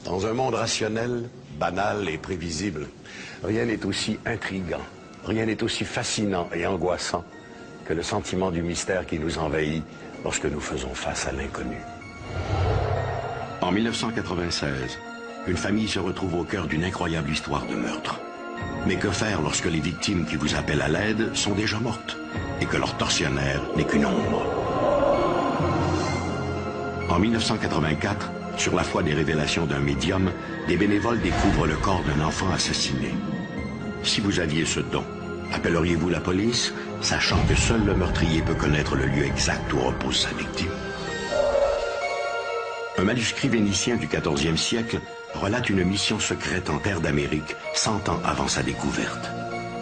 Dans un monde rationnel, banal et prévisible, rien n'est aussi intriguant, rien n'est aussi fascinant et angoissant que le sentiment du mystère qui nous envahit lorsque nous faisons face à l'inconnu. En 1996, une famille se retrouve au cœur d'une incroyable histoire de meurtre. Mais que faire lorsque les victimes qui vous appellent à l'aide sont déjà mortes et que leur tortionnaire n'est qu'une ombre? En 1984, sur la foi des révélations d'un médium, des bénévoles découvrent le corps d'un enfant assassiné. Si vous aviez ce don, appelleriez-vous la police, sachant que seul le meurtrier peut connaître le lieu exact où repose sa victime? Un manuscrit vénitien du XIVe siècle relate une mission secrète en terre d'Amérique 100 ans avant sa découverte.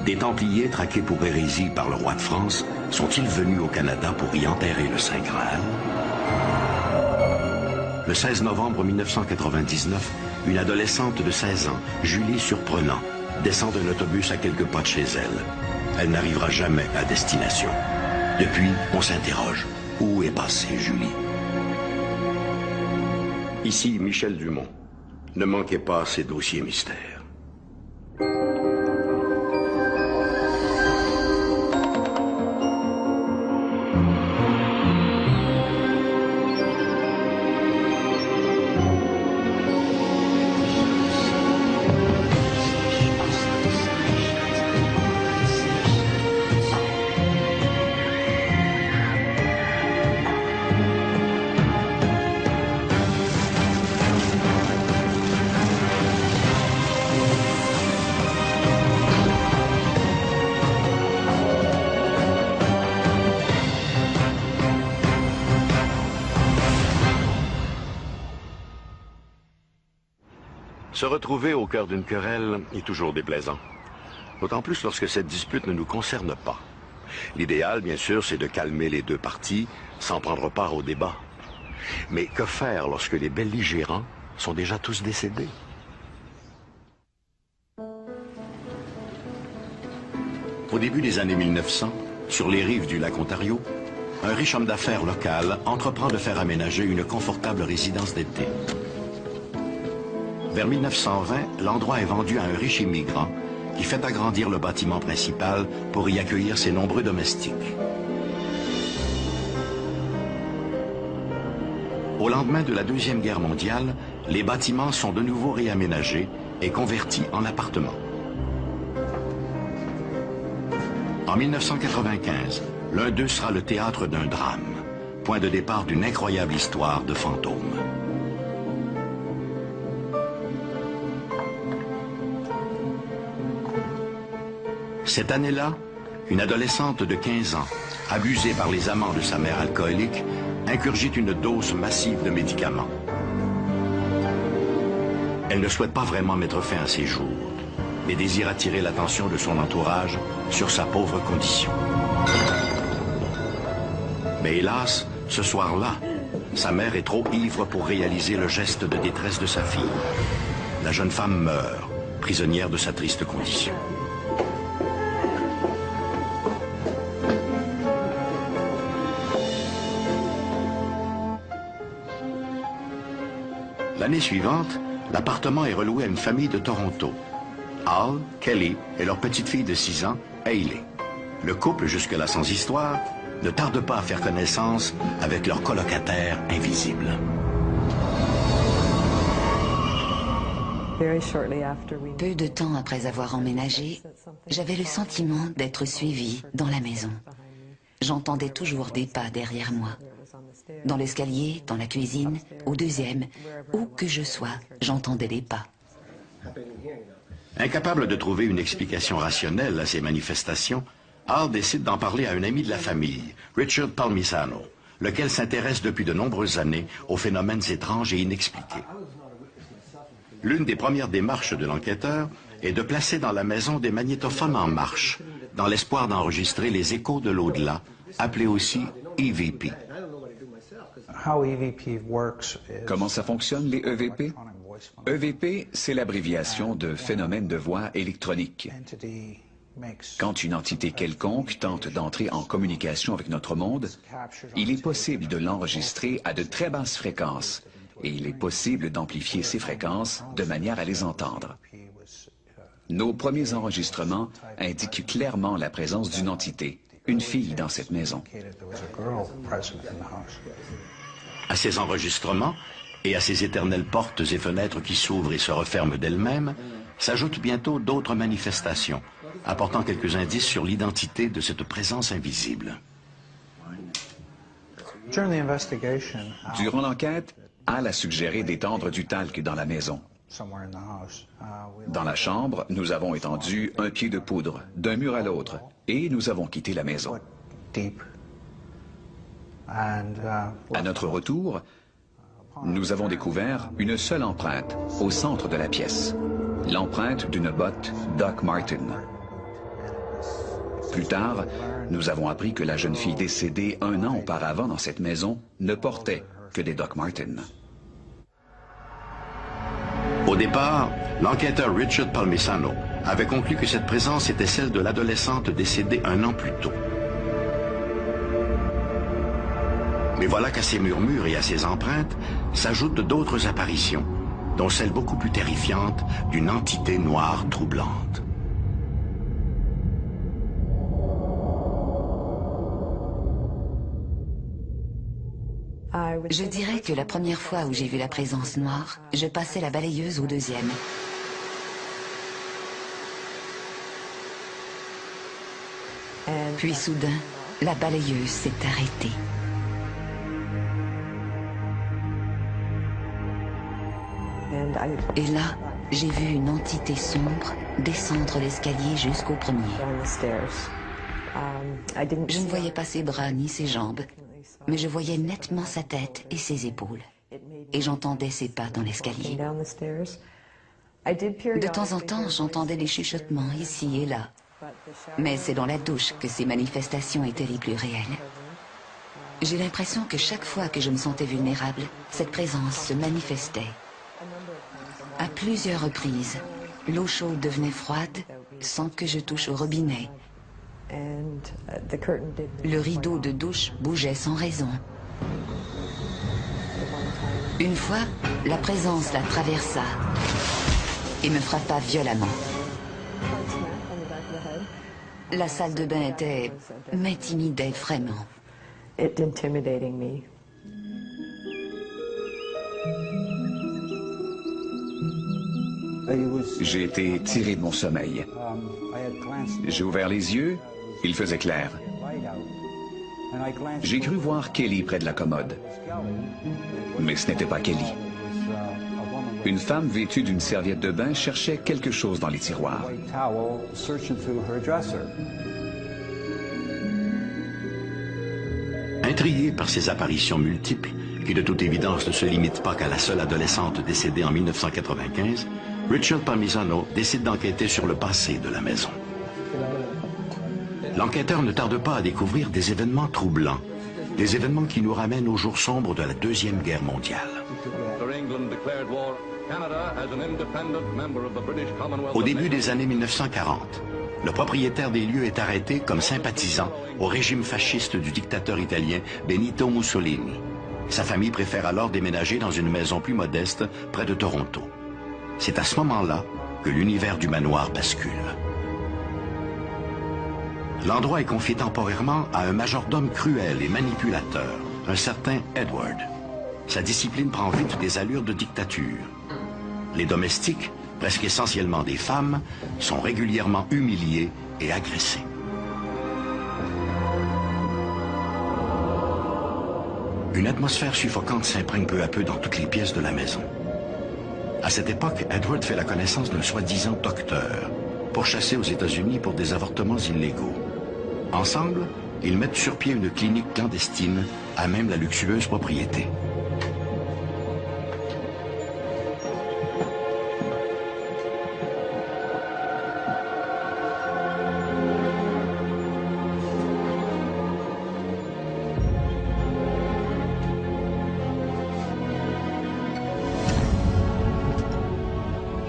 Des Templiers traqués pour hérésie par le roi de France sont-ils venus au Canada pour y enterrer le Saint Graal? Le 16 novembre 1999, une adolescente de 16 ans, Julie Surprenant, descend d'un autobus à quelques pas de chez elle. Elle n'arrivera jamais à destination. Depuis, on s'interroge. Où est passée Julie? Ici, Michel Dumont. Ne manquez pas ces dossiers mystères. Se retrouver au cœur d'une querelle est toujours déplaisant. D'autant plus lorsque cette dispute ne nous concerne pas. L'idéal, bien sûr, c'est de calmer les deux parties sans prendre part au débat. Mais que faire lorsque les belligérants sont déjà tous décédés? Au début des années 1900, sur les rives du lac Ontario, un riche homme d'affaires local entreprend de faire aménager une confortable résidence d'été. Vers 1920, l'endroit est vendu à un riche immigrant qui fait agrandir le bâtiment principal pour y accueillir ses nombreux domestiques. Au lendemain de la Deuxième Guerre mondiale, les bâtiments sont de nouveau réaménagés et convertis en appartements. En 1995, l'un d'eux sera le théâtre d'un drame, point de départ d'une incroyable histoire de fantômes. Cette année-là, une adolescente de 15 ans, abusée par les amants de sa mère alcoolique, ingurgite une dose massive de médicaments. Elle ne souhaite pas vraiment mettre fin à ses jours, mais désire attirer l'attention de son entourage sur sa pauvre condition. Mais hélas, ce soir-là, sa mère est trop ivre pour réaliser le geste de détresse de sa fille. La jeune femme meurt, prisonnière de sa triste condition. L'année suivante, l'appartement est reloué à une famille de Toronto. Al, Kelly et leur petite-fille de 6 ans, Hayley. Le couple, jusque-là sans histoire, ne tarde pas à faire connaissance avec leur colocataire invisible. Peu de temps après avoir emménagé, j'avais le sentiment d'être suivie dans la maison. J'entendais toujours des pas derrière moi. Dans l'escalier, dans la cuisine, au deuxième, où que je sois, j'entendais des pas. Incapable de trouver une explication rationnelle à ces manifestations, Al décide d'en parler à un ami de la famille, Richard Palmisano, lequel s'intéresse depuis de nombreuses années aux phénomènes étranges et inexpliqués. L'une des premières démarches de l'enquêteur est de placer dans la maison des magnétophones en marche, dans l'espoir d'enregistrer les échos de l'au-delà, appelés aussi EVP. Comment ça fonctionne, les EVP? EVP, c'est l'abréviation de phénomène de voix électronique. Quand une entité quelconque tente d'entrer en communication avec notre monde, il est possible de l'enregistrer à de très basses fréquences et il est possible d'amplifier ces fréquences de manière à les entendre. Nos premiers enregistrements indiquent clairement la présence d'une entité, une fille dans cette maison. À ces enregistrements et à ces éternelles portes et fenêtres qui s'ouvrent et se referment d'elles-mêmes, s'ajoutent bientôt d'autres manifestations, apportant quelques indices sur l'identité de cette présence invisible. Durant l'enquête, Al a suggéré d'étendre du talc dans la maison. Dans la chambre, nous avons étendu un pied de poudre d'un mur à l'autre et nous avons quitté la maison. À notre retour, nous avons découvert une seule empreinte au centre de la pièce, l'empreinte d'une botte Doc Martin. Plus tard, nous avons appris que la jeune fille décédée un an auparavant dans cette maison ne portait que des Doc Martin. Au départ, l'enquêteur Richard Palmisano avait conclu que cette présence était celle de l'adolescente décédée un an plus tôt. Mais voilà qu'à ces murmures et à ces empreintes s'ajoutent d'autres apparitions, dont celle beaucoup plus terrifiante d'une entité noire troublante. Je dirais que la première fois où j'ai vu la présence noire, je passais la balayeuse au deuxième. Puis soudain, la balayeuse s'est arrêtée. Et là, j'ai vu une entité sombre descendre l'escalier jusqu'au premier. Je ne voyais pas ses bras ni ses jambes, mais je voyais nettement sa tête et ses épaules. Et j'entendais ses pas dans l'escalier. De temps en temps, j'entendais des chuchotements ici et là. Mais c'est dans la douche que ces manifestations étaient les plus réelles. J'ai l'impression que chaque fois que je me sentais vulnérable, cette présence se manifestait. À plusieurs reprises, l'eau chaude devenait froide sans que je touche au robinet. Le rideau de douche bougeait sans raison. Une fois, la présence la traversa et me frappa violemment. La salle de bain m'intimidait vraiment. J'ai été tiré de mon sommeil. J'ai ouvert les yeux, il faisait clair. J'ai cru voir Kelly près de la commode. Mais ce n'était pas Kelly. Une femme vêtue d'une serviette de bain cherchait quelque chose dans les tiroirs. Intrigué par ces apparitions multiples, qui de toute évidence ne se limitent pas qu'à la seule adolescente décédée en 1995, Richard Palmisano décide d'enquêter sur le passé de la maison. L'enquêteur ne tarde pas à découvrir des événements troublants, des événements qui nous ramènent aux jours sombres de la Deuxième Guerre mondiale. Au début des années 1940, le propriétaire des lieux est arrêté comme sympathisant au régime fasciste du dictateur italien Benito Mussolini. Sa famille préfère alors déménager dans une maison plus modeste près de Toronto. C'est à ce moment-là que l'univers du manoir bascule. L'endroit est confié temporairement à un majordome cruel et manipulateur, un certain Edward. Sa discipline prend vite des allures de dictature. Les domestiques, presque essentiellement des femmes, sont régulièrement humiliés et agressés. Une atmosphère suffocante s'imprègne peu à peu dans toutes les pièces de la maison. À cette époque, Edward fait la connaissance d'un soi-disant docteur, pourchassé aux États-Unis pour des avortements illégaux. Ensemble, ils mettent sur pied une clinique clandestine à même la luxueuse propriété.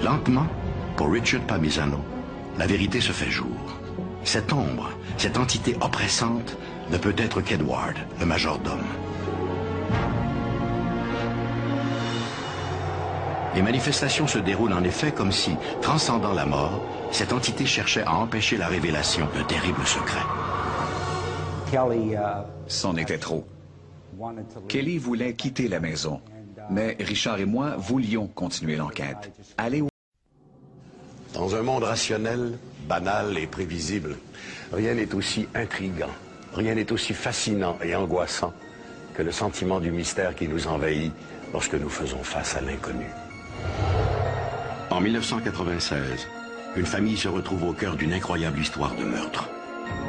Lentement, pour Richard Palmisano, la vérité se fait jour. Cette ombre, cette entité oppressante, ne peut être qu'Edward, le majordome. Les manifestations se déroulent en effet comme si, transcendant la mort, cette entité cherchait à empêcher la révélation de terribles secrets. C'en était trop. Kelly voulait quitter la maison, mais Richard et moi voulions continuer l'enquête. Aller où? Dans un monde rationnel, banal et prévisible, rien n'est aussi intriguant, rien n'est aussi fascinant et angoissant que le sentiment du mystère qui nous envahit lorsque nous faisons face à l'inconnu. En 1996, une famille se retrouve au cœur d'une incroyable histoire de meurtre.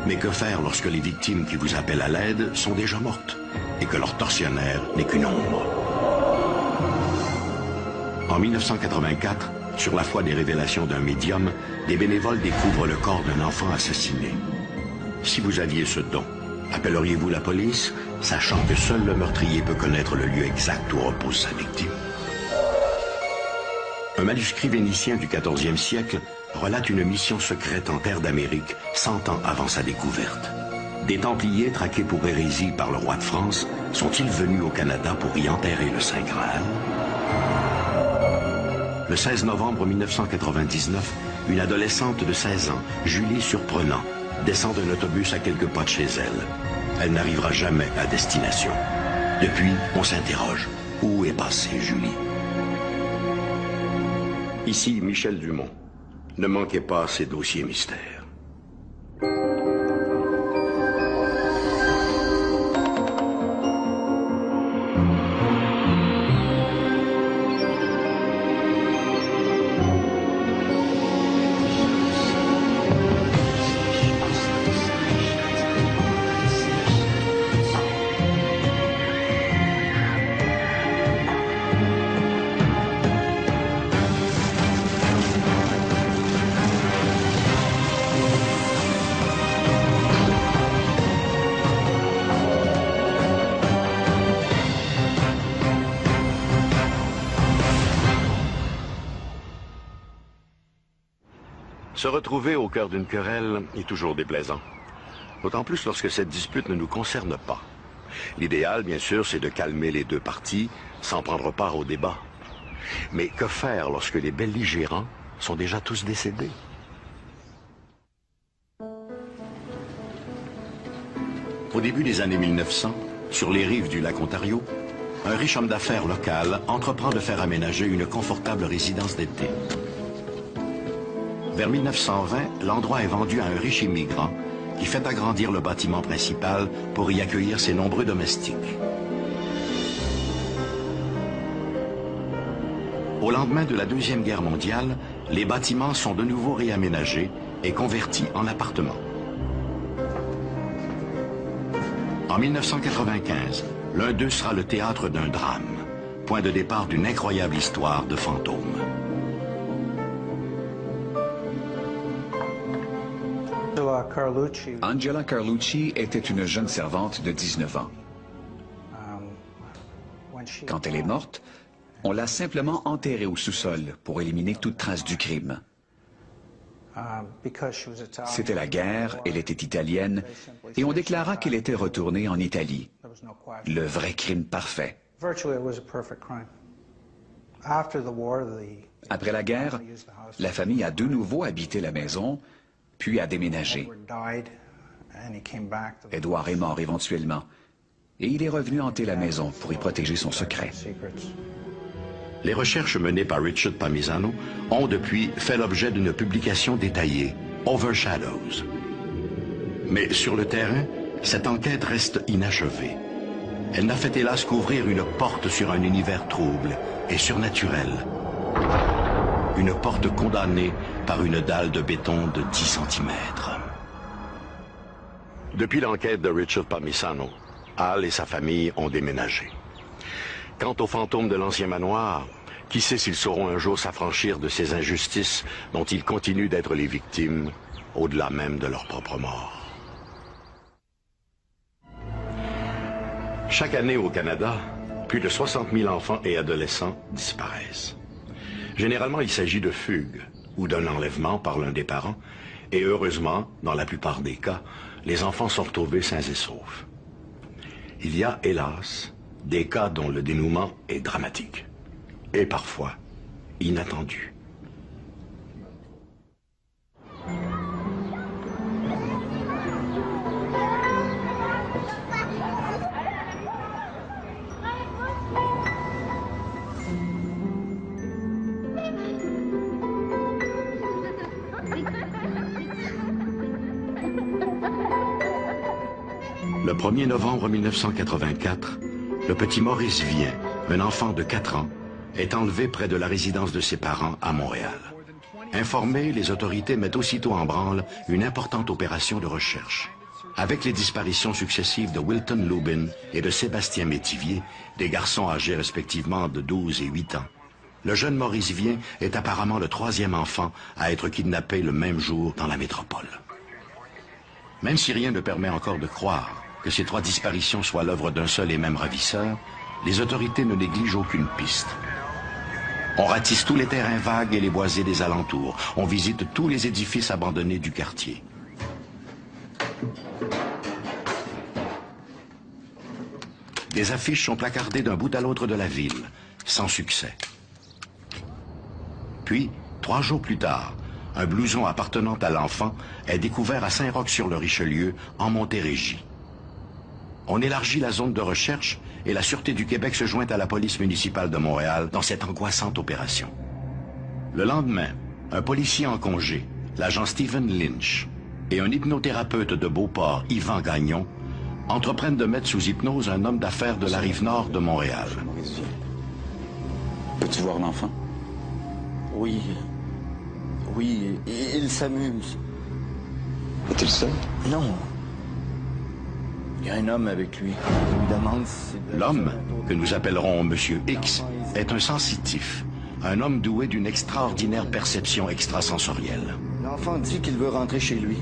Mais que faire lorsque les victimes qui vous appellent à l'aide sont déjà mortes et que leur tortionnaire n'est qu'une ombre? En 1984, sur la foi des révélations d'un médium, des bénévoles découvrent le corps d'un enfant assassiné. Si vous aviez ce don, appelleriez-vous la police, sachant que seul le meurtrier peut connaître le lieu exact où repose sa victime? Un manuscrit vénitien du XIVe siècle relate une mission secrète en terre d'Amérique 100 ans avant sa découverte. Des Templiers traqués pour hérésie par le roi de France sont-ils venus au Canada pour y enterrer le Saint Graal? Le 16 novembre 1999, une adolescente de 16 ans, Julie Surprenant, descend d'un autobus à quelques pas de chez elle. Elle n'arrivera jamais à destination. Depuis, on s'interroge. Où est passée Julie? Ici Michel Dumont. Ne manquez pas ces dossiers mystères. Se retrouver au cœur d'une querelle est toujours déplaisant. D'autant plus lorsque cette dispute ne nous concerne pas. L'idéal, bien sûr, c'est de calmer les deux parties sans prendre part au débat. Mais que faire lorsque les belligérants sont déjà tous décédés? Au début des années 1900, sur les rives du lac Ontario, un riche homme d'affaires local entreprend de faire aménager une confortable résidence d'été. Vers 1920, l'endroit est vendu à un riche immigrant qui fait agrandir le bâtiment principal pour y accueillir ses nombreux domestiques. Au lendemain de la Deuxième Guerre mondiale, les bâtiments sont de nouveau réaménagés et convertis en appartements. En 1995, l'un d'eux sera le théâtre d'un drame, point de départ d'une incroyable histoire de fantômes. Angela Carlucci était une jeune servante de 19 ans. Quand elle est morte, on l'a simplement enterrée au sous-sol pour éliminer toute trace du crime. C'était la guerre, elle était italienne, et on déclara qu'elle était retournée en Italie. Le vrai crime parfait. Après la guerre, la famille a de nouveau habité la maison, puis a déménagé. Edward est mort éventuellement, et il est revenu hanter la maison pour y protéger son secret. Les recherches menées par Richard Palmisano ont depuis fait l'objet d'une publication détaillée, Overshadows. Mais sur le terrain, cette enquête reste inachevée. Elle n'a fait hélas qu'ouvrir une porte sur un univers trouble et surnaturel. Une porte condamnée par une dalle de béton de 10 cm. Depuis l'enquête de Richard Palmisano, Al et sa famille ont déménagé. Quant aux fantômes de l'ancien manoir, qui sait s'ils sauront un jour s'affranchir de ces injustices dont ils continuent d'être les victimes, au-delà même de leur propre mort. Chaque année au Canada, plus de 60 000 enfants et adolescents disparaissent. Généralement, il s'agit de fugues ou d'un enlèvement par l'un des parents, et heureusement, dans la plupart des cas, les enfants sont retrouvés sains et saufs. Il y a, hélas, des cas dont le dénouement est dramatique, et parfois inattendu. Le 1er novembre 1984, le petit Maurice Vien, un enfant de 4 ans, est enlevé près de la résidence de ses parents à Montréal. Informés, les autorités mettent aussitôt en branle une importante opération de recherche. Avec les disparitions successives de Wilton Lubin et de Sébastien Métivier, des garçons âgés respectivement de 12 et 8 ans, le jeune Maurice Vien est apparemment le 3e enfant à être kidnappé le même jour dans la métropole. Même si rien ne permet encore de croire que ces 3 disparitions soient l'œuvre d'un seul et même ravisseur, les autorités ne négligent aucune piste. On ratisse tous les terrains vagues et les boisés des alentours. On visite tous les édifices abandonnés du quartier. Des affiches sont placardées d'un bout à l'autre de la ville, sans succès. Puis, 3 jours plus tard, un blouson appartenant à l'enfant est découvert à Saint-Roch-sur-le-Richelieu, en Montérégie. On élargit la zone de recherche et la Sûreté du Québec se joint à la police municipale de Montréal dans cette angoissante opération. Le lendemain, un policier en congé, l'agent Stephen Lynch, et un hypnothérapeute de Beauport, Yvan Gagnon, entreprennent de mettre sous hypnose un homme d'affaires de la Rive-Nord de Montréal. Peux-tu voir l'enfant? Oui. Oui, il s'amuse. Est-il seul? Non. Il y a un homme avec lui. Il lui demande si... L'homme, que nous appellerons Monsieur X, est un sensitif, un homme doué d'une extraordinaire perception extrasensorielle. L'enfant dit qu'il veut rentrer chez lui.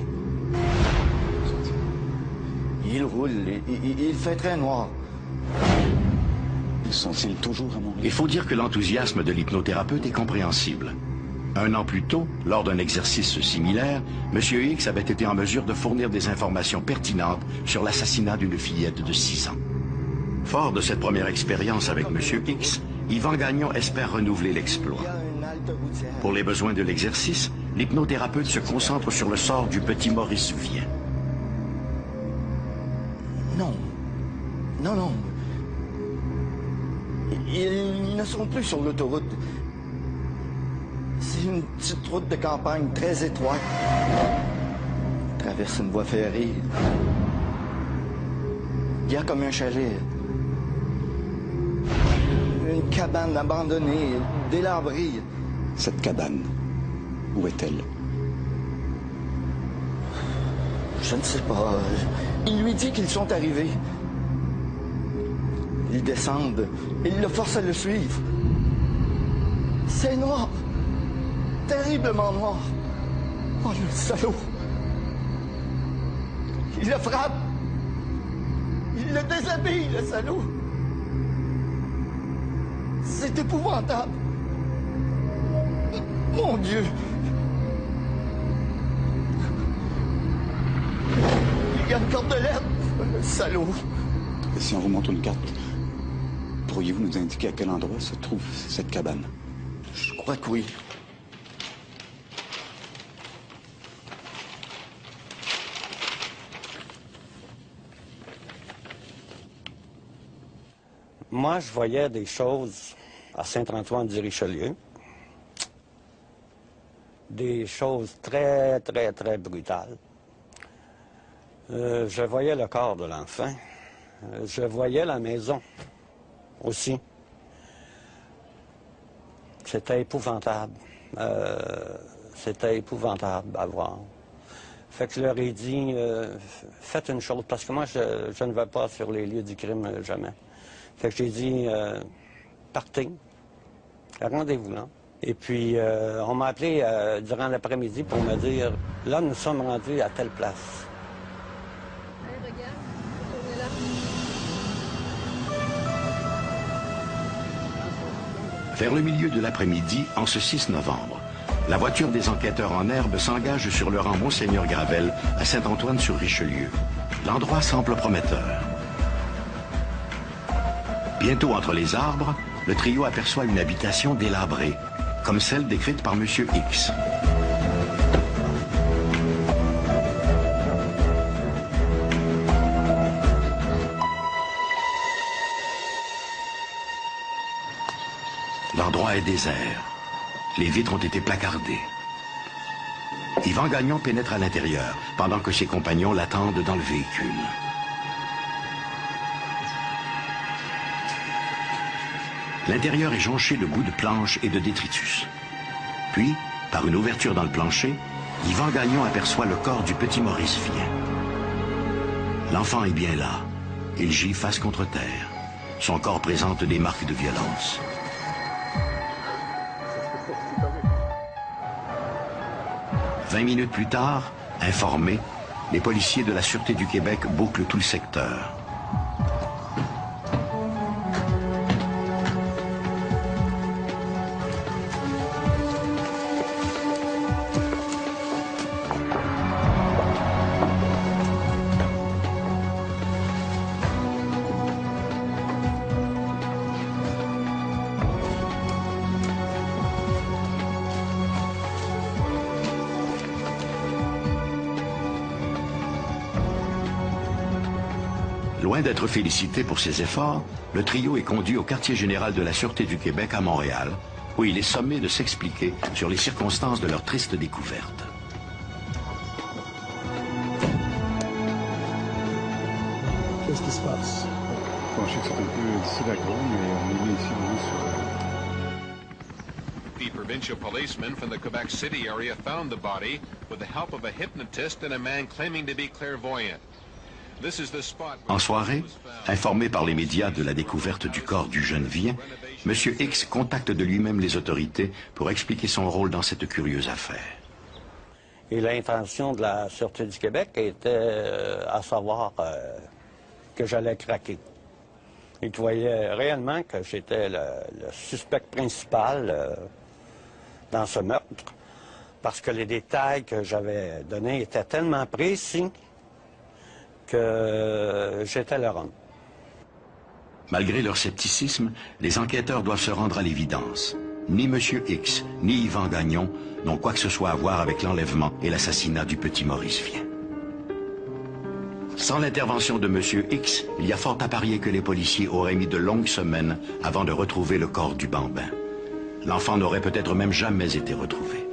Il roule, il fait très noir. Sont-ils toujours à Montréal? Il faut dire que l'enthousiasme de l'hypnothérapeute est compréhensible. 1 an plus tôt, lors d'un exercice similaire, M. X avait été en mesure de fournir des informations pertinentes sur l'assassinat d'une fillette de 6 ans. Fort de cette première expérience avec M. X, Yvan Gagnon espère renouveler l'exploit. Pour les besoins de l'exercice, l'hypnothérapeute se concentre sur le sort du petit Maurice Vien. Non. Non, non. Ils ne sont plus sur l'autoroute. C'est une petite route de campagne très étroite. Ils traversent une voie ferrée. Il y a comme un chalet. Une cabane abandonnée, délabrée. Cette cabane, où est-elle? Je ne sais pas. Il lui dit qu'ils sont arrivés. Ils descendent. Il le force à le suivre. C'est noir. Terriblement noir. Oh, le salaud. Il le frappe. Il le déshabille, le salaud. C'est épouvantable. Mon Dieu. Il y a une cordelette, le salaud. Et si on vous montre une carte, pourriez-vous nous indiquer à quel endroit se trouve cette cabane? Je crois que oui. Moi, je voyais des choses à Saint-Antoine-du-Richelieu. Des choses très, très, très brutales. Je voyais le corps de l'enfant. Je voyais la maison aussi. C'était épouvantable. C'était épouvantable à voir. Fait que je leur ai dit, faites une chose, parce que moi, je ne vais pas sur les lieux du crime jamais. Fait que j'ai dit, partez, rendez-vous là. Et puis, on m'a appelé durant l'après-midi pour me dire, là, nous sommes rendus à telle place. Allez, regarde, tournez là. Vers le milieu de l'après-midi, en ce 6 novembre, la voiture des enquêteurs en herbe s'engage sur le rang Monseigneur-Gravel à Saint-Antoine-sur-Richelieu. L'endroit semble prometteur. Bientôt entre les arbres, le trio aperçoit une habitation délabrée, comme celle décrite par M. X. L'endroit est désert. Les vitres ont été placardées. Yvan Gagnon pénètre à l'intérieur, pendant que ses compagnons l'attendent dans le véhicule. L'intérieur est jonché de bouts de planches et de détritus. Puis, par une ouverture dans le plancher, Yvan Gagnon aperçoit le corps du petit Maurice Vien. L'enfant est bien là. Il gît face contre terre. Son corps présente des marques de violence. « 20 minutes plus tard, informés, les policiers de la Sûreté du Québec bouclent tout le secteur. Loin d'être félicité pour ses efforts, le trio est conduit au quartier général de la Sûreté du Québec à Montréal, où il est sommé de s'expliquer sur les circonstances de leur triste découverte. Qu'est-ce qui se passe? Bon, je sais que c'est un peu difficile à croire, mais on est ici The provincial policemen from the Quebec City area found the body with the help of a hypnotist and a man claiming to be clairvoyant. En soirée, informé par les médias de la découverte du corps du jeune Vien, M. X contacte de lui-même les autorités pour expliquer son rôle dans cette curieuse affaire. Et l'intention de la Sûreté du Québec était à savoir que j'allais craquer. Ils voyaient réellement que j'étais le suspect principal dans ce meurtre, parce que les détails que j'avais donnés étaient tellement précis que j'étais leur homme. Malgré leur scepticisme, les enquêteurs doivent se rendre à l'évidence. Ni M. X, ni Yvan Gagnon n'ont quoi que ce soit à voir avec l'enlèvement et l'assassinat du petit Maurice Vien. Sans l'intervention de M. X, il y a fort à parier que les policiers auraient mis de longues semaines avant de retrouver le corps du bambin. L'enfant n'aurait peut-être même jamais été retrouvé.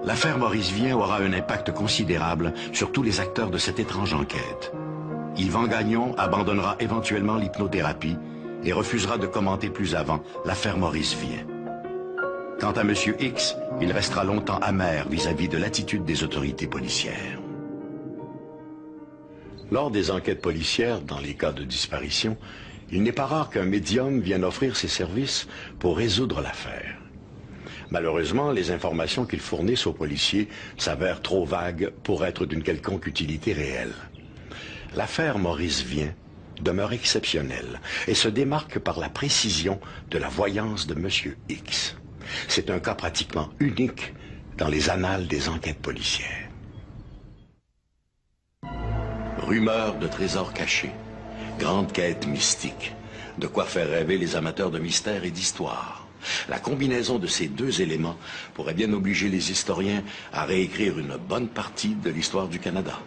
L'affaire Maurice Vien aura un impact considérable sur tous les acteurs de cette étrange enquête. Yvan Gagnon abandonnera éventuellement l'hypnothérapie et refusera de commenter plus avant l'affaire Maurice Vien. Quant à M. X, il restera longtemps amer vis-à-vis de l'attitude des autorités policières. Lors des enquêtes policières, dans les cas de disparition, il n'est pas rare qu'un médium vienne offrir ses services pour résoudre l'affaire. Malheureusement, les informations qu'ils fournissent aux policiers s'avèrent trop vagues pour être d'une quelconque utilité réelle. L'affaire Maurice Vien demeure exceptionnelle et se démarque par la précision de la voyance de M. X. C'est un cas pratiquement unique dans les annales des enquêtes policières. Rumeurs de trésors cachés, grande quête mystique, de quoi faire rêver les amateurs de mystère et d'histoire. La combinaison de ces deux éléments pourrait bien obliger les historiens à réécrire une bonne partie de l'histoire du Canada.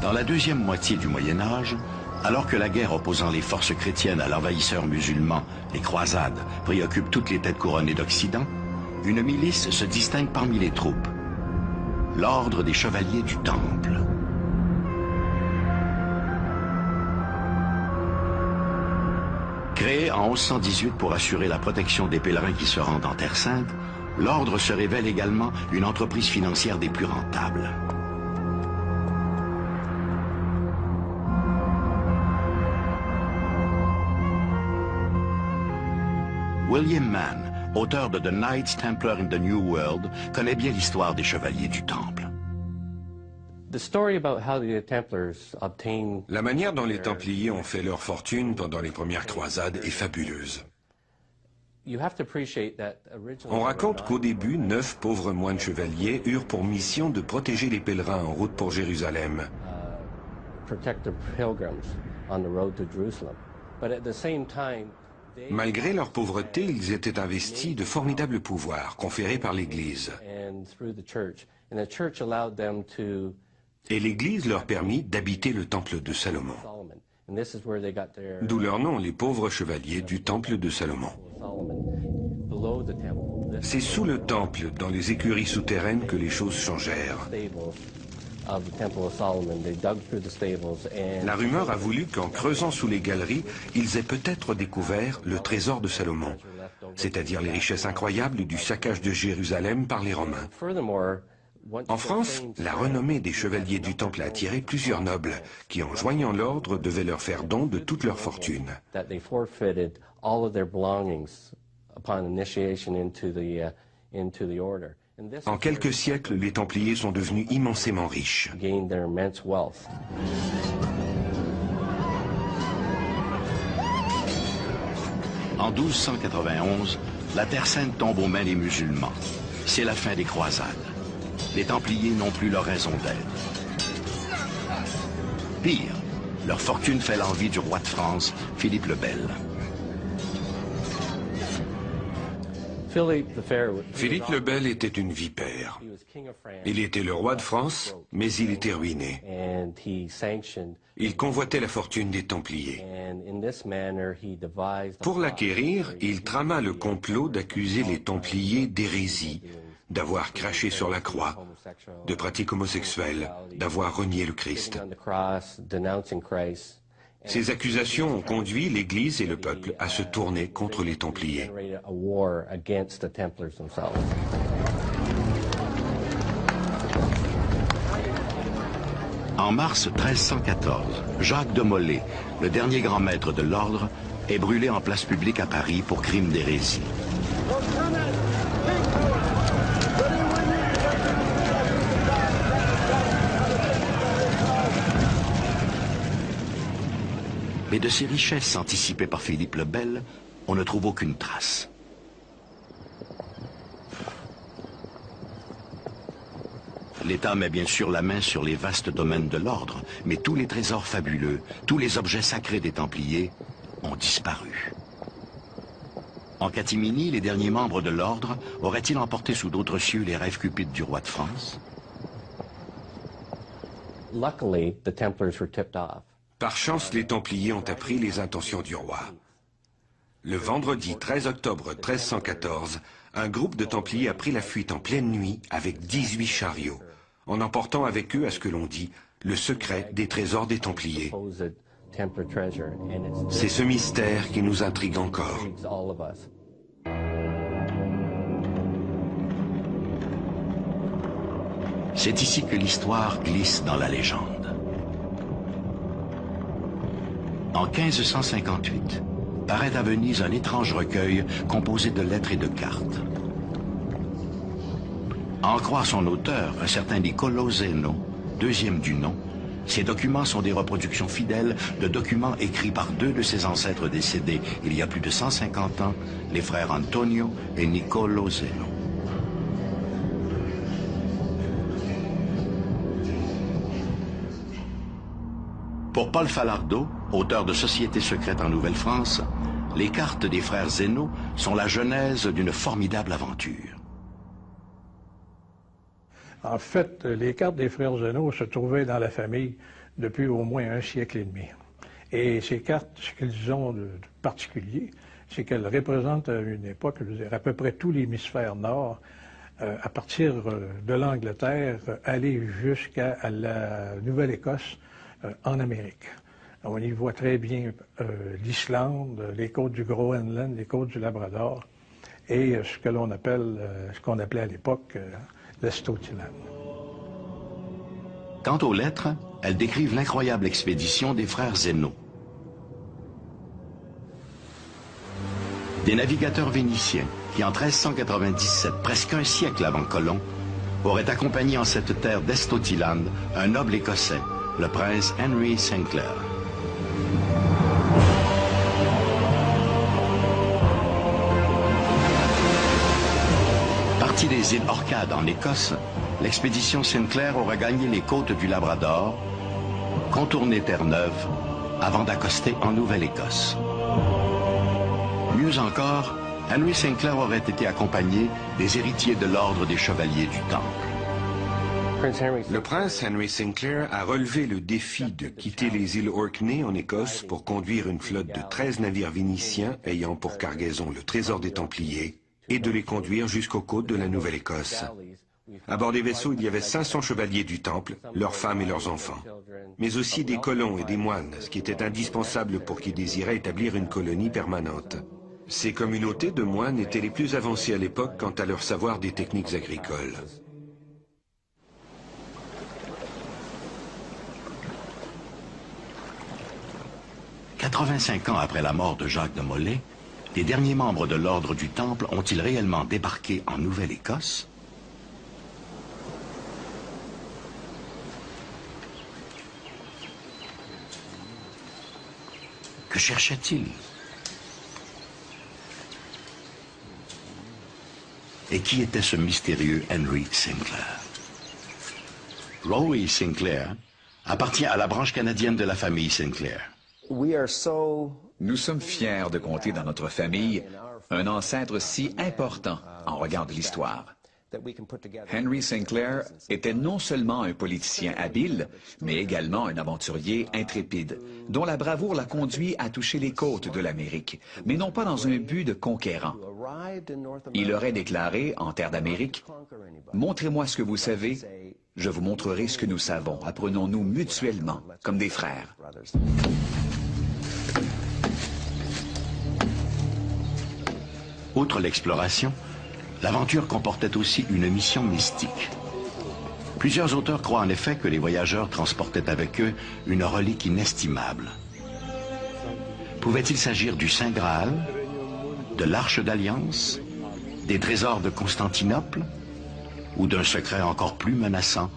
Dans la deuxième moitié du Moyen Âge, alors que la guerre opposant les forces chrétiennes à l'envahisseur musulman, les croisades, préoccupe toutes les têtes couronnées d'Occident, une milice se distingue parmi les troupes. L'ordre des chevaliers du Temple. Créé en 1118 pour assurer la protection des pèlerins qui se rendent en Terre Sainte, l'ordre se révèle également une entreprise financière des plus rentables. William Mann, auteur de The Knights Templar in the New World, connaît bien l'histoire des chevaliers du Temple. La manière dont les Templiers ont fait leur fortune pendant les premières croisades est fabuleuse. On raconte qu'au début, 9 pauvres moines chevaliers eurent pour mission de protéger les pèlerins en route pour Jérusalem. Malgré leur pauvreté, ils étaient investis de formidables pouvoirs conférés par l'Église. Et l'Église leur permit d'habiter le temple de Salomon. D'où leur nom, les pauvres chevaliers du temple de Salomon. C'est sous le temple, dans les écuries souterraines, que les choses changèrent. La rumeur a voulu qu'en creusant sous les galeries, ils aient peut-être découvert le trésor de Salomon, c'est-à-dire les richesses incroyables du saccage de Jérusalem par les Romains. En France, la renommée des chevaliers du Temple a attiré plusieurs nobles, qui, en joignant l'ordre, devaient leur faire don de toute leur fortune. En quelques siècles, les Templiers sont devenus immensément riches. En 1291, la Terre Sainte tombe aux mains des musulmans. C'est la fin des croisades. Les Templiers n'ont plus leur raison d'être. Pire, leur fortune fait l'envie du roi de France, Philippe le Bel. Philippe le Bel était une vipère. Il était le roi de France, mais il était ruiné. Il convoitait la fortune des Templiers. Pour l'acquérir, il trama le complot d'accuser les Templiers d'hérésie, d'avoir craché sur la croix, de pratiques homosexuelles, d'avoir renié le Christ. Ces accusations ont conduit l'Église et le peuple à se tourner contre les Templiers. En mars 1314, Jacques de Molay, le dernier grand maître de l'ordre, est brûlé en place publique à Paris pour crime d'hérésie. Mais de ces richesses anticipées par Philippe le Bel, on ne trouve aucune trace. L'État met bien sûr la main sur les vastes domaines de l'ordre, mais tous les trésors fabuleux, tous les objets sacrés des Templiers ont disparu. En catimini, les derniers membres de l'ordre auraient-ils emporté sous d'autres cieux les rêves cupides du roi de France? Par chance, les Templiers ont appris les intentions du roi. Le vendredi 13 octobre 1314, un groupe de Templiers a pris la fuite en pleine nuit avec 18 chariots, en emportant avec eux, à ce que l'on dit, le secret des trésors des Templiers. C'est ce mystère qui nous intrigue encore. C'est ici que l'histoire glisse dans la légende. En 1558, paraît à Venise un étrange recueil composé de lettres et de cartes. À en croire son auteur, un certain Niccolò Zeno, deuxième du nom, ces documents sont des reproductions fidèles de documents écrits par deux de ses ancêtres décédés il y a plus de 150 ans, les frères Antonio et Niccolò Zeno. Pour Paul Falardeau, auteur de Société secrète en Nouvelle-France, les cartes des frères Zeno sont la genèse d'une formidable aventure. En fait, les cartes des frères Zeno se trouvaient dans la famille depuis au moins un siècle et demi. Et ces cartes, ce qu'elles ont de particulier, c'est qu'elles représentent à une époque, je veux dire, à peu près tout l'hémisphère nord, à partir de l'Angleterre, aller jusqu'à la Nouvelle-Écosse, en Amérique. On y voit très bien l'Islande, les côtes du Groenland, les côtes du Labrador et ce que l'on appelle, ce qu'on appelait à l'époque l'Estotiland. Quant aux lettres, elles décrivent l'incroyable expédition des frères Zeno. Des navigateurs vénitiens qui, en 1397, presque un siècle avant Colomb, auraient accompagné en cette terre d'Estotiland un noble écossais, le prince Henry Sinclair. Parti des îles Orcades en Écosse, l'expédition Sinclair aurait gagné les côtes du Labrador contourner Terre-Neuve avant d'accoster en Nouvelle-Écosse. Mieux encore, Henry Sinclair aurait été accompagné des héritiers de l'ordre des Chevaliers du Temple. Le prince Henry Sinclair a relevé le défi de quitter les îles Orkney en Écosse pour conduire une flotte de 13 navires vénitiens ayant pour cargaison le trésor des Templiers et de les conduire jusqu'aux côtes de la Nouvelle-Écosse. À bord des vaisseaux, il y avait 500 chevaliers du Temple, leurs femmes et leurs enfants, mais aussi des colons et des moines, ce qui était indispensable pour qui désiraient établir une colonie permanente. Ces communautés de moines étaient les plus avancées à l'époque quant à leur savoir des techniques agricoles. « 85 ans après la mort de Jacques de Molay, les derniers membres de l'Ordre du Temple ont-ils réellement débarqué en Nouvelle-Écosse? Que cherchaient-ils? Et qui était ce mystérieux Henry Sinclair? Rory Sinclair appartient à la branche canadienne de la famille Sinclair. Nous sommes fiers de compter dans notre famille un ancêtre si important en regard de l'histoire. Henry Sinclair était non seulement un politicien habile, mais également un aventurier intrépide, dont la bravoure l'a conduit à toucher les côtes de l'Amérique, mais non pas dans un but de conquérant. Il aurait déclaré, en terre d'Amérique, « Montrez-moi ce que vous savez, je vous montrerai ce que nous savons. Apprenons-nous mutuellement, comme des frères. » Outre l'exploration, l'aventure comportait aussi une mission mystique. Plusieurs auteurs croient en effet que les voyageurs transportaient avec eux une relique inestimable. Pouvait-il s'agir du Saint Graal, de l'Arche d'Alliance, des trésors de Constantinople, ou d'un secret encore plus menaçant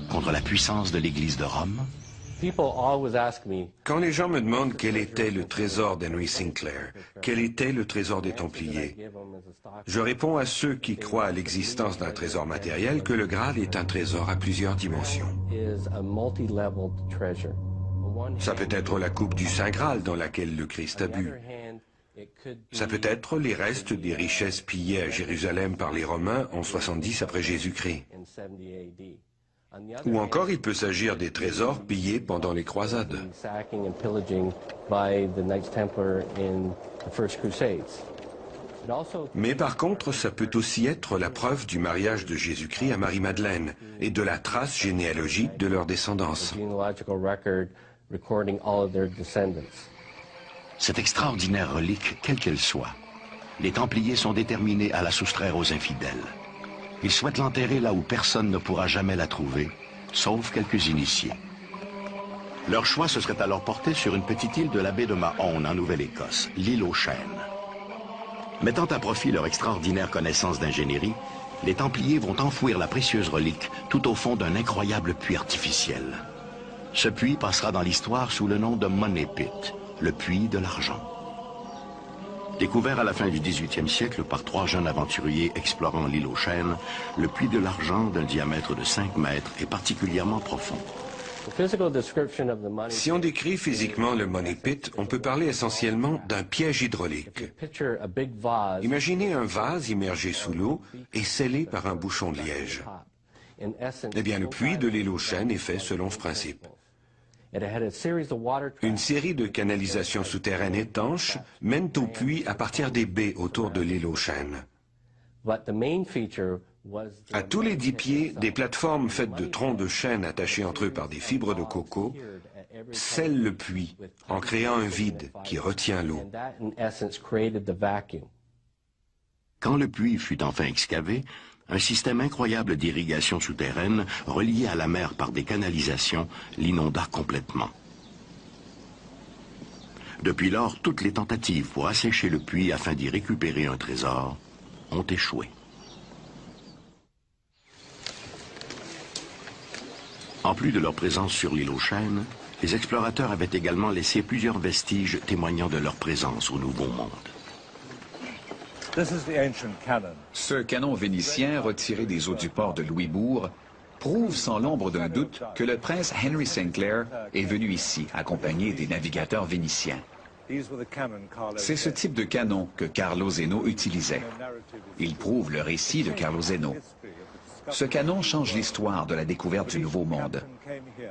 contre la puissance de l'Église de Rome? Quand les gens me demandent quel était le trésor d'Henry Sinclair, quel était le trésor des Templiers, je réponds à ceux qui croient à l'existence d'un trésor matériel que le Graal est un trésor à plusieurs dimensions. Ça peut être la coupe du Saint Graal dans laquelle le Christ a bu. Ça peut être les restes des richesses pillées à Jérusalem par les Romains en 70 après Jésus-Christ. Ou encore, il peut s'agir des trésors pillés pendant les croisades. Mais par contre, ça peut aussi être la preuve du mariage de Jésus-Christ à Marie-Madeleine et de la trace généalogique de leur descendance. Cette extraordinaire relique, quelle qu'elle soit, les Templiers sont déterminés à la soustraire aux infidèles. Ils souhaitent l'enterrer là où personne ne pourra jamais la trouver, sauf quelques initiés. Leur choix se serait alors porté sur une petite île de la baie de Mahon en Nouvelle-Écosse, l'île aux Chênes. Mettant à profit leur extraordinaire connaissance d'ingénierie, les Templiers vont enfouir la précieuse relique tout au fond d'un incroyable puits artificiel. Ce puits passera dans l'histoire sous le nom de Money Pit, le puits de l'argent. Découvert à la fin du XVIIIe siècle par 3 jeunes aventuriers explorant l'île aux Chênes, le puits de l'argent d'un diamètre de 5 mètres est particulièrement profond. Si on décrit physiquement le Money Pit, on peut parler essentiellement d'un piège hydraulique. Imaginez un vase immergé sous l'eau et scellé par un bouchon de liège. Eh bien, le puits de l'île aux Chênes est fait selon ce principe. Une série de canalisations souterraines étanches mènent au puits à partir des baies autour de l'île aux Chênes. À tous les 10 pieds, des plateformes faites de troncs de chêne attachés entre eux par des fibres de coco scellent le puits en créant un vide qui retient l'eau. Quand le puits fut enfin excavé, un système incroyable d'irrigation souterraine, relié à la mer par des canalisations, l'inonda complètement. Depuis lors, toutes les tentatives pour assécher le puits afin d'y récupérer un trésor ont échoué. En plus de leur présence sur l'île aux Chênes, les explorateurs avaient également laissé plusieurs vestiges témoignant de leur présence au Nouveau Monde. Ce canon vénitien retiré des eaux du port de Louisbourg prouve sans l'ombre d'un doute que le prince Henry Sinclair est venu ici accompagné des navigateurs vénitiens. C'est ce type de canon que Carlo Zeno utilisait. Il prouve le récit de Carlo Zeno. Ce canon change l'histoire de la découverte du Nouveau Monde.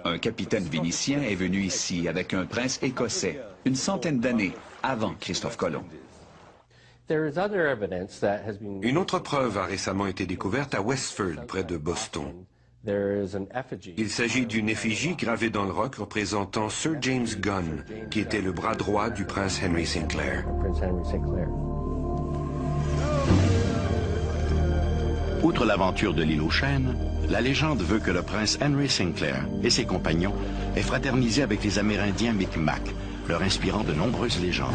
Un capitaine vénitien est venu ici avec un prince écossais, une centaine d'années avant Christophe Colomb. Une autre preuve a récemment été découverte à Westford, près de Boston. Il s'agit d'une effigie gravée dans le roc représentant Sir James Gunn, qui était le bras droit du prince Henry Sinclair. Outre l'aventure de l'île aux Chênes, la légende veut que le prince Henry Sinclair et ses compagnons aient fraternisé avec les Amérindiens Micmac, leur inspirant de nombreuses légendes.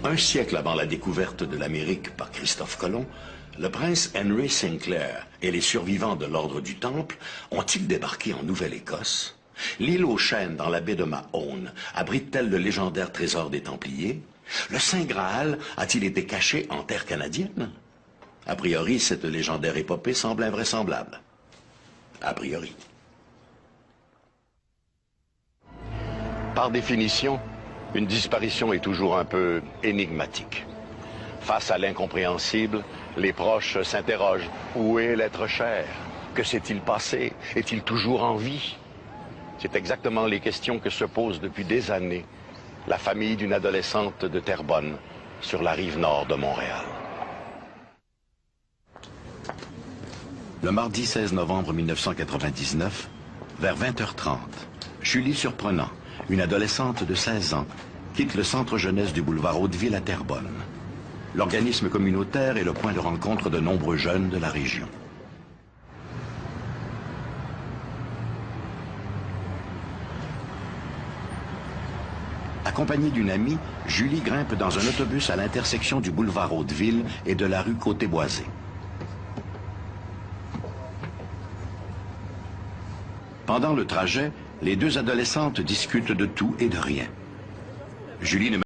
Un siècle avant la découverte de l'Amérique par Christophe Colomb, le prince Henry Sinclair et les survivants de l'Ordre du Temple ont-ils débarqué en Nouvelle-Écosse? L'île aux Chênes dans la baie de Mahone abrite-t-elle le légendaire trésor des Templiers? Le Saint Graal a-t-il été caché en terre canadienne? A priori, cette légendaire épopée semble invraisemblable. A priori. Par définition, une disparition est toujours un peu énigmatique. Face à l'incompréhensible, les proches s'interrogent. Où est l'être cher? Que s'est-il passé? Est-il toujours en vie? C'est exactement les questions que se pose depuis des années la famille d'une adolescente de Terrebonne, sur la rive nord de Montréal. Le mardi 16 novembre 1999, vers 20h30, Julie Surprenant, une adolescente de 16 ans, quitte le centre jeunesse du boulevard Hauteville à Terrebonne. L'organisme communautaire est le point de rencontre de nombreux jeunes de la région. Accompagnée d'une amie, Julie grimpe dans un autobus à l'intersection du boulevard Hauteville et de la rue Côté-Boisé. Pendant le trajet, les deux adolescentes discutent de tout et de rien. Julie ne...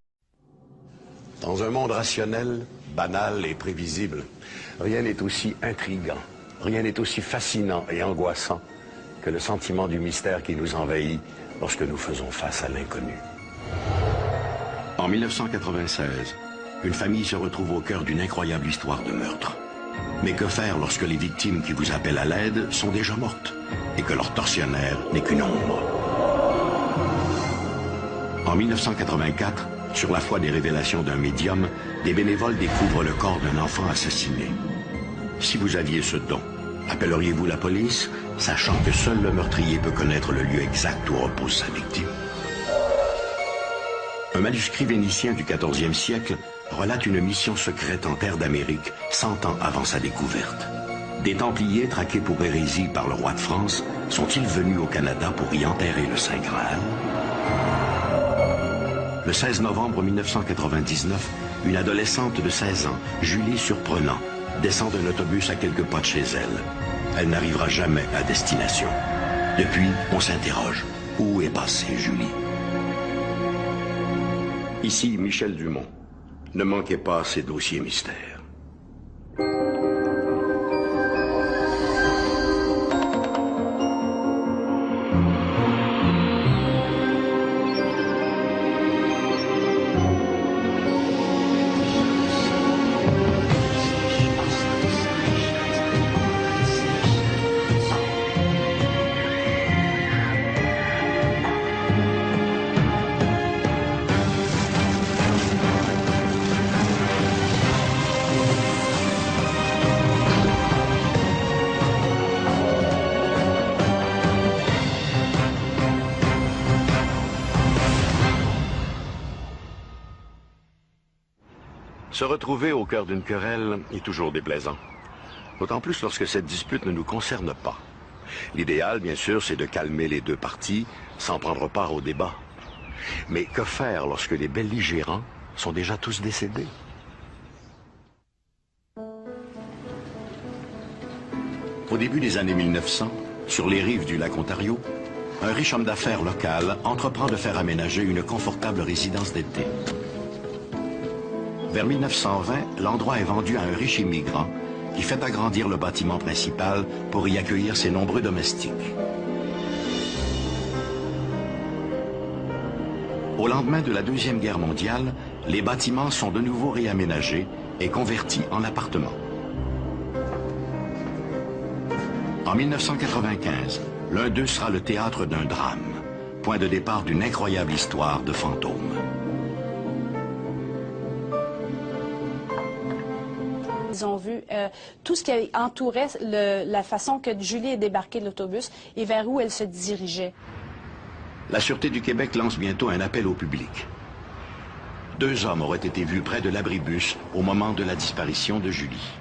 Dans un monde rationnel, banal et prévisible, rien n'est aussi intriguant, rien n'est aussi fascinant et angoissant que le sentiment du mystère qui nous envahit lorsque nous faisons face à l'inconnu. En 1996, une famille se retrouve au cœur d'une incroyable histoire de meurtre. Mais que faire lorsque les victimes qui vous appellent à l'aide sont déjà mortes et que leur tortionnaire n'est qu'une ombre? En 1984, sur la foi des révélations d'un médium, des bénévoles découvrent le corps d'un enfant assassiné. Si vous aviez ce don, appelleriez-vous la police, sachant que seul le meurtrier peut connaître le lieu exact où repose sa victime? Un manuscrit vénitien du XIVe siècle relate une mission secrète en terre d'Amérique 100 ans avant sa découverte. Des Templiers traqués pour hérésie par le roi de France sont-ils venus au Canada pour y enterrer le Saint Graal? Le 16 novembre 1999, une adolescente de 16 ans, Julie Surprenant, descend d'un autobus à quelques pas de chez elle. Elle n'arrivera jamais à destination. Depuis, on s'interroge. Où est passée Julie? Ici Michel Dumont. Ne manquez pas ces dossiers mystères. Se retrouver au cœur d'une querelle est toujours déplaisant. D'autant plus lorsque cette dispute ne nous concerne pas. L'idéal, bien sûr, c'est de calmer les deux parties sans prendre part au débat. Mais que faire lorsque les belligérants sont déjà tous décédés? Au début des années 1900, sur les rives du lac Ontario, un riche homme d'affaires local entreprend de faire aménager une confortable résidence d'été. Vers 1920, l'endroit est vendu à un riche immigrant qui fait agrandir le bâtiment principal pour y accueillir ses nombreux domestiques. Au lendemain de la Deuxième Guerre mondiale, les bâtiments sont de nouveau réaménagés et convertis en appartements. En 1995, l'un d'eux sera le théâtre d'un drame, point de départ d'une incroyable histoire de fantômes. Ils ont vu tout ce qui entourait la façon que Julie est débarquée de l'autobus et vers où elle se dirigeait. La Sûreté du Québec lance bientôt un appel au public. 2 hommes auraient été vus près de l'abribus au moment de la disparition de Julie.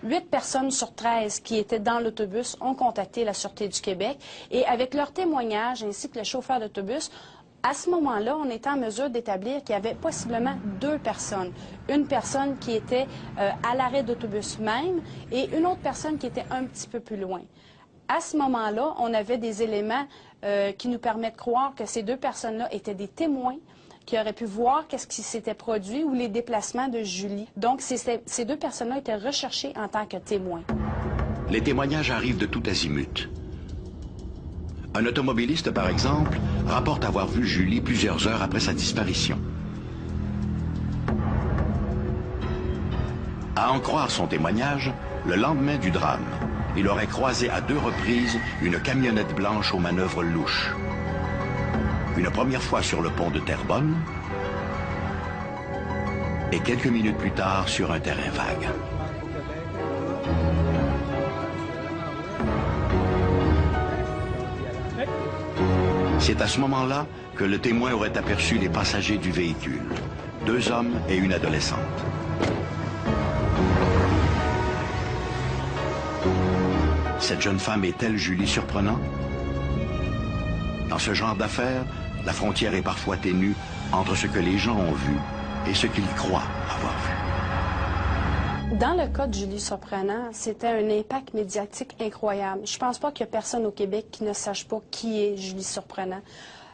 8 personnes sur 13 qui étaient dans l'autobus ont contacté la Sûreté du Québec et avec leur témoignage ainsi que le chauffeur d'autobus, à ce moment-là, on était en mesure d'établir qu'il y avait possiblement 2 personnes. Une personne qui était à l'arrêt d'autobus même et une autre personne qui était un petit peu plus loin. À ce moment-là, on avait des éléments qui nous permettent de croire que ces 2 personnes-là étaient des témoins qui auraient pu voir qu'est-ce qui s'était produit ou les déplacements de Julie. Donc, ces 2 personnes-là étaient recherchées en tant que témoins. Les témoignages arrivent de tout azimut. Un automobiliste, par exemple, rapporte avoir vu Julie plusieurs heures après sa disparition. À en croire son témoignage, le lendemain du drame, il aurait croisé à 2 reprises une camionnette blanche aux manœuvres louches. Une première fois sur le pont de Terrebonne et quelques minutes plus tard sur un terrain vague. C'est à ce moment-là que le témoin aurait aperçu les passagers du véhicule, 2 hommes et une adolescente. Cette jeune femme est-elle Julie Surprenant? Dans ce genre d'affaires, la frontière est parfois ténue entre ce que les gens ont vu et ce qu'ils croient avoir vu. Dans le cas de Julie Surprenant, c'était un impact médiatique incroyable. Je ne pense pas qu'il y a personne au Québec qui ne sache pas qui est Julie Surprenant.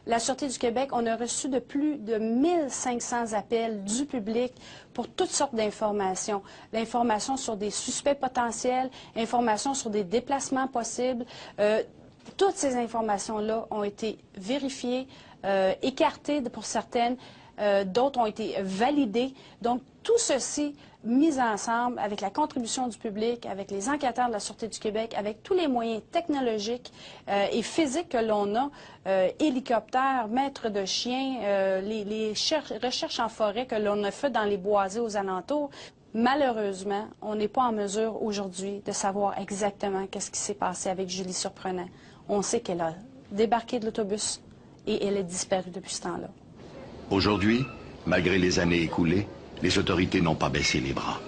La Sûreté du Québec, on a reçu de plus de 1500 appels du public pour toutes sortes d'informations. L'information sur des suspects potentiels, informations sur des déplacements possibles. Toutes ces informations-là ont été vérifiées, écartées pour certaines, d'autres ont été validées. Donc, tout ceci mis ensemble avec la contribution du public, avec les enquêteurs de la Sûreté du Québec, avec tous les moyens technologiques et physiques que l'on a, hélicoptères, maîtres de chiens, les recherches en forêt que l'on a fait dans les boisés aux alentours. Malheureusement, on n'est pas en mesure aujourd'hui de savoir exactement qu'est-ce qui s'est passé avec Julie Surprenant. On sait qu'elle a débarqué de l'autobus et elle est disparue depuis ce temps-là. Aujourd'hui, malgré les années écoulées, les autorités n'ont pas baissé les bras.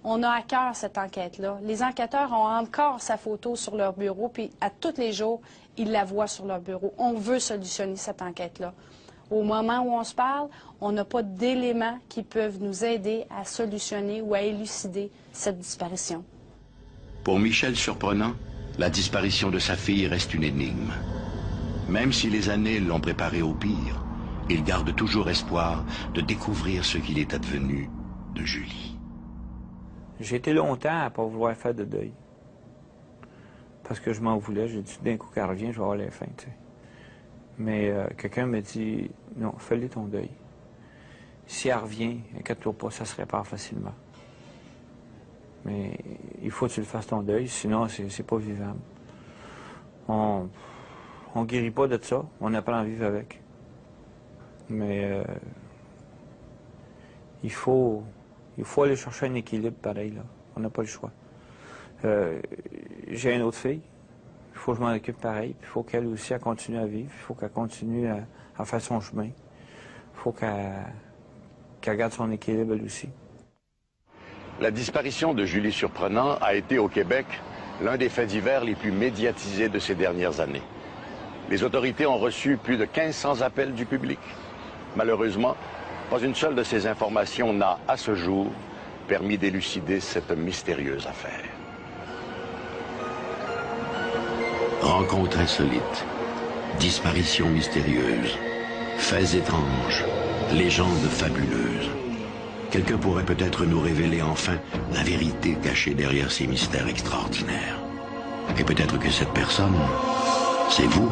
On a à cœur cette enquête-là. Les enquêteurs ont encore sa photo sur leur bureau, puis à tous les jours, ils la voient sur leur bureau. On veut solutionner cette enquête-là. Au moment où on se parle, on n'a pas d'éléments qui peuvent nous aider à solutionner ou à élucider cette disparition. Pour Michel Surprenant, la disparition de sa fille reste une énigme. Même si les années l'ont préparé au pire, il garde toujours espoir de découvrir ce qu'il est advenu de Julie. J'ai été longtemps à ne pas vouloir faire de deuil. Parce que je m'en voulais. J'ai dit, d'un coup qu'elle revient, je vais avoir les fins, tu sais. Mais quelqu'un me dit, non, fais-le ton deuil. Si elle revient, inquiète-toi pas, ça se répare facilement. Mais il faut que tu le fasses ton deuil, sinon c'est pas vivable. On guérit pas de ça, on apprend à vivre avec. Mais il faut aller chercher un équilibre pareil, là. On n'a pas le choix. J'ai une autre fille, il faut que je m'en occupe pareil, puis il faut qu'elle aussi elle continue à vivre, il faut qu'elle continue à faire son chemin. Il faut qu'elle garde son équilibre elle aussi. La disparition de Julie Surprenant a été au Québec l'un des faits divers les plus médiatisés de ces dernières années. Les autorités ont reçu plus de 1500 appels du public. Malheureusement, pas une seule de ces informations n'a, à ce jour, permis d'élucider cette mystérieuse affaire. Rencontres insolites, disparitions mystérieuses, faits étranges, légendes fabuleuses. quelqu'un pourrait peut-être nous révéler enfin la vérité cachée derrière ces mystères extraordinaires. Et peut-être que cette personne, c'est vous.